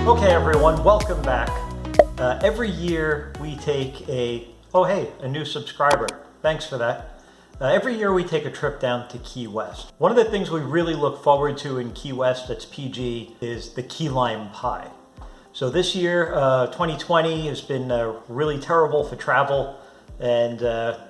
Okay everyone, welcome back. Every year we take a new subscriber. Thanks for that. Every year we take a trip down to Key West. One of the things we really look forward to in Key West that's PG is the key lime pie. So this year, 2020 has been really terrible for travel and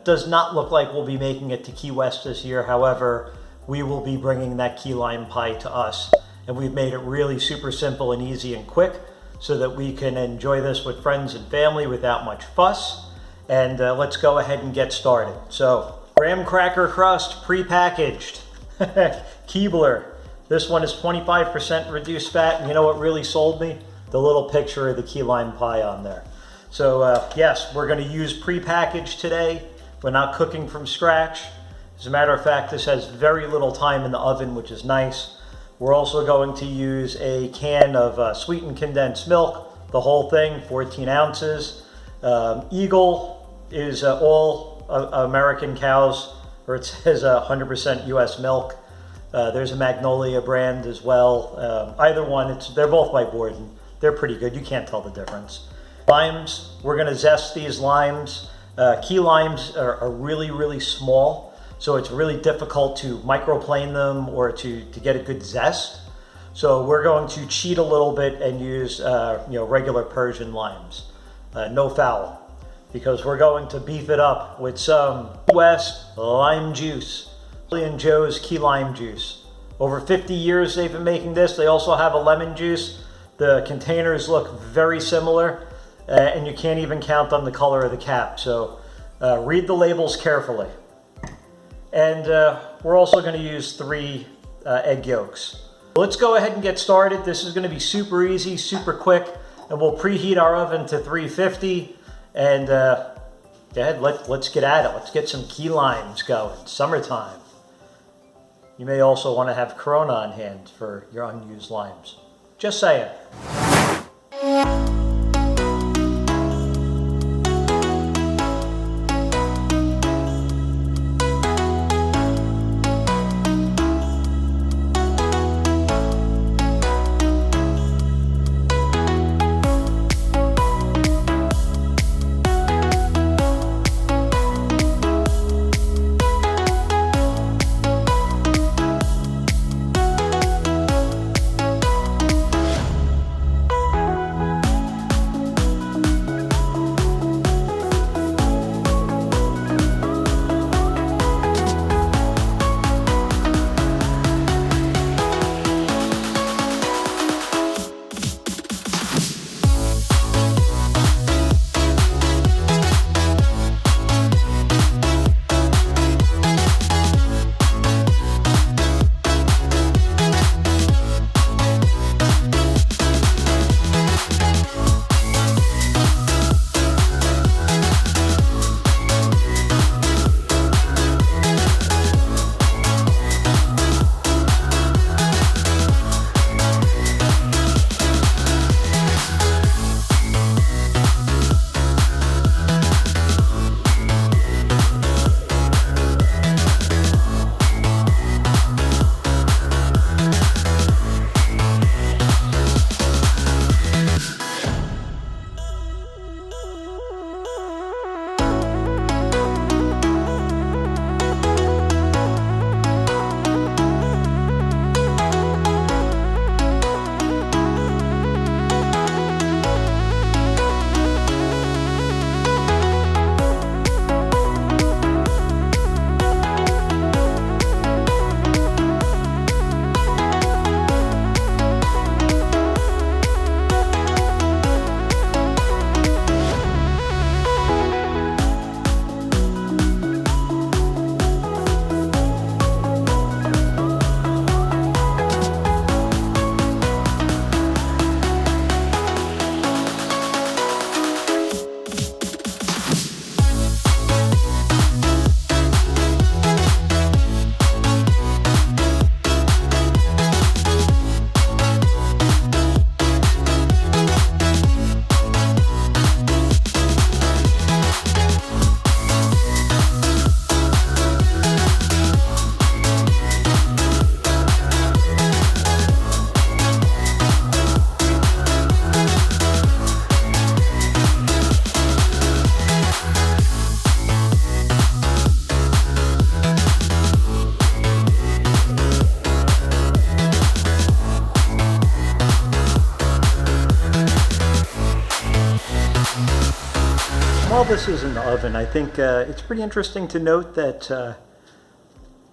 does not look like we'll be making it to Key West this year. However, we will be bringing that key lime pie to us. And we've made it really super simple and easy and quick so that we can enjoy this with friends and family without much fuss. And let's go ahead and get started. So, graham cracker crust, pre-packaged. Keebler. This one is 25% reduced fat. And you know what really sold me? The little picture of the key lime pie on there. So yes, we're going to use pre-packaged today. We're not cooking from scratch. As a matter of fact, this has very little time in the oven, which is nice. We're also going to use a can of sweetened condensed milk, the whole thing, 14 ounces. Eagle is all American cows, or it says 100% US milk. There's a Magnolia brand as well. Either one, they're both by Borden. They're pretty good, you can't tell the difference. Limes, we're gonna zest these limes. Key limes are really, really small. So it's really difficult to microplane them or to get a good zest. So we're going to cheat a little bit and use regular Persian limes, no foul, because we're going to beef it up with some West lime juice, and Joe's key lime juice. Over 50 years they've been making this. They also have a lemon juice. The containers look very similar, and you can't even count on the color of the cap. So read the labels carefully. And we're also going to use 3 egg yolks. Let's go ahead and get started. This is going to be super easy, super quick, and we'll preheat our oven to 350. And go ahead, let's get at it. Let's get some key limes going. Summertime. You may also want to have Corona on hand for your unused limes. Just saying. while this is in the oven, I think it's pretty interesting to note that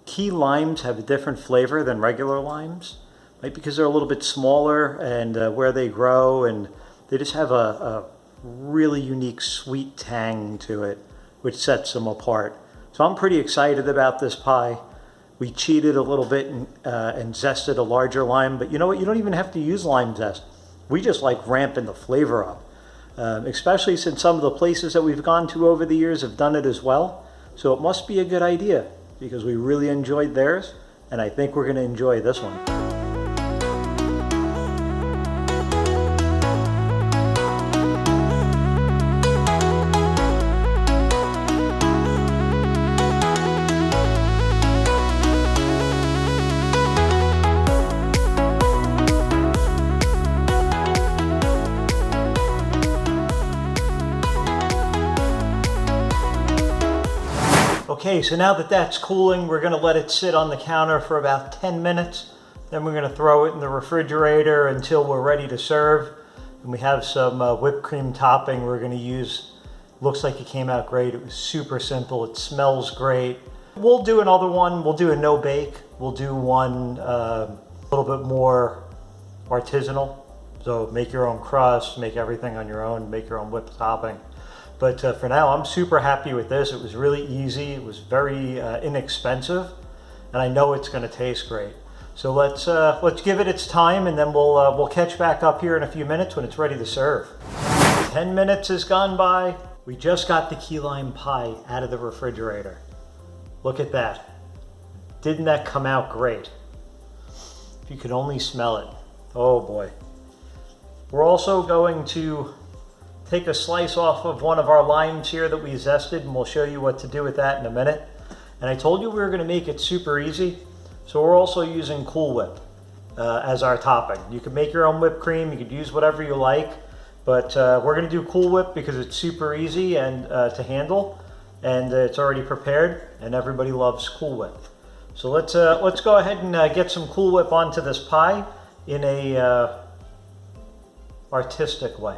key limes have a different flavor than regular limes, right? Because they're a little bit smaller and where they grow, and they just have a really unique sweet tang to it, which sets them apart. So I'm pretty excited about this pie. We cheated a little bit and zested a larger lime, but you know what? You don't even have to use lime zest. We just like ramping the flavor up, especially since some of the places that we've gone to over the years have done it as well. So it must be a good idea because we really enjoyed theirs, and I think we're going to enjoy this one. Okay, so now that that's cooling, we're gonna let it sit on the counter for about 10 minutes. Then we're gonna throw it in the refrigerator until we're ready to serve. And we have some whipped cream topping we're gonna use. Looks like it came out great. It was super simple. It smells great. We'll do another one. We'll do a no bake. We'll do one a little bit more artisanal. So make your own crust, make everything on your own, make your own whipped topping. But for now, I'm super happy with this. It was really easy. It was very inexpensive, and I know it's going to taste great. So let's give it its time, and then we'll catch back up here in a few minutes when it's ready to serve. 10 minutes has gone by. We just got the key lime pie out of the refrigerator. Look at that. Didn't that come out great? If you could only smell it. Oh boy. We're also going to take a slice off of one of our limes here that we zested, and we'll show you what to do with that in a minute. And I told you we were going to make it super easy, so we're also using Cool Whip as our topping. You can make your own whipped cream, you could use whatever you like, but we're going to do Cool Whip because it's super easy and to handle, and it's already prepared, and everybody loves Cool Whip. So let's go ahead and get some Cool Whip onto this pie in a artistic way.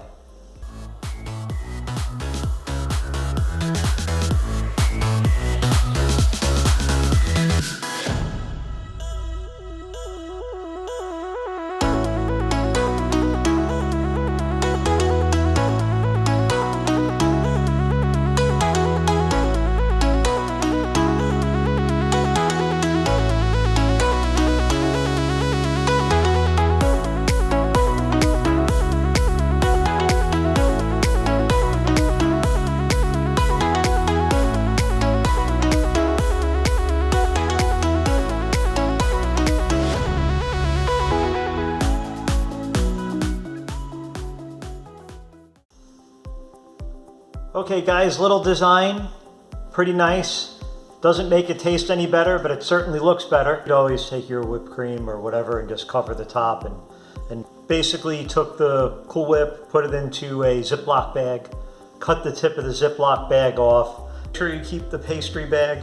Okay guys, little design, pretty nice. Doesn't make it taste any better, but it certainly looks better. You'd always take your whipped cream or whatever and just cover the top and basically took the Cool Whip, put it into a Ziploc bag, cut the tip of the Ziploc bag off. Make sure you keep the pastry bag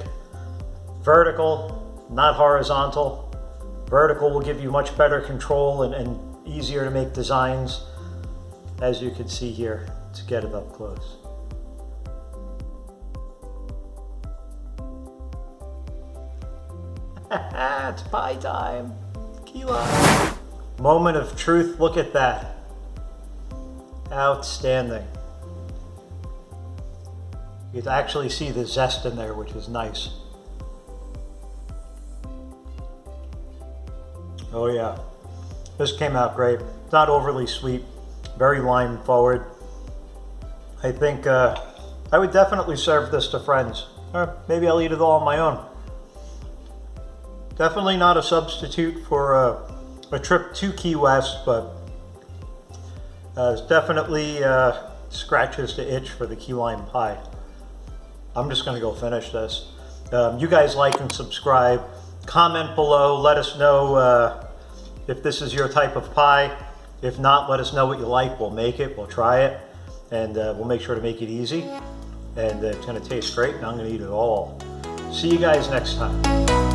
vertical, not horizontal. Vertical will give you much better control and easier to make designs, as you can see here, to get it up close. It's pie time. Key lime. Moment of truth. Look at that. Outstanding. You can actually see the zest in there, which is nice. Oh yeah. This came out great. It's not overly sweet. Very lime forward. I think I would definitely serve this to friends. Or maybe I'll eat it all on my own. Definitely not a substitute for a trip to Key West, but it definitely scratches the itch for the key lime pie. I'm just going to go finish this. You guys like and subscribe. Comment below. Let us know if this is your type of pie. If not, let us know what you like. We'll make it. We'll try it. And we'll make sure to make it easy. And it's going to taste great, and I'm going to eat it all. See you guys next time.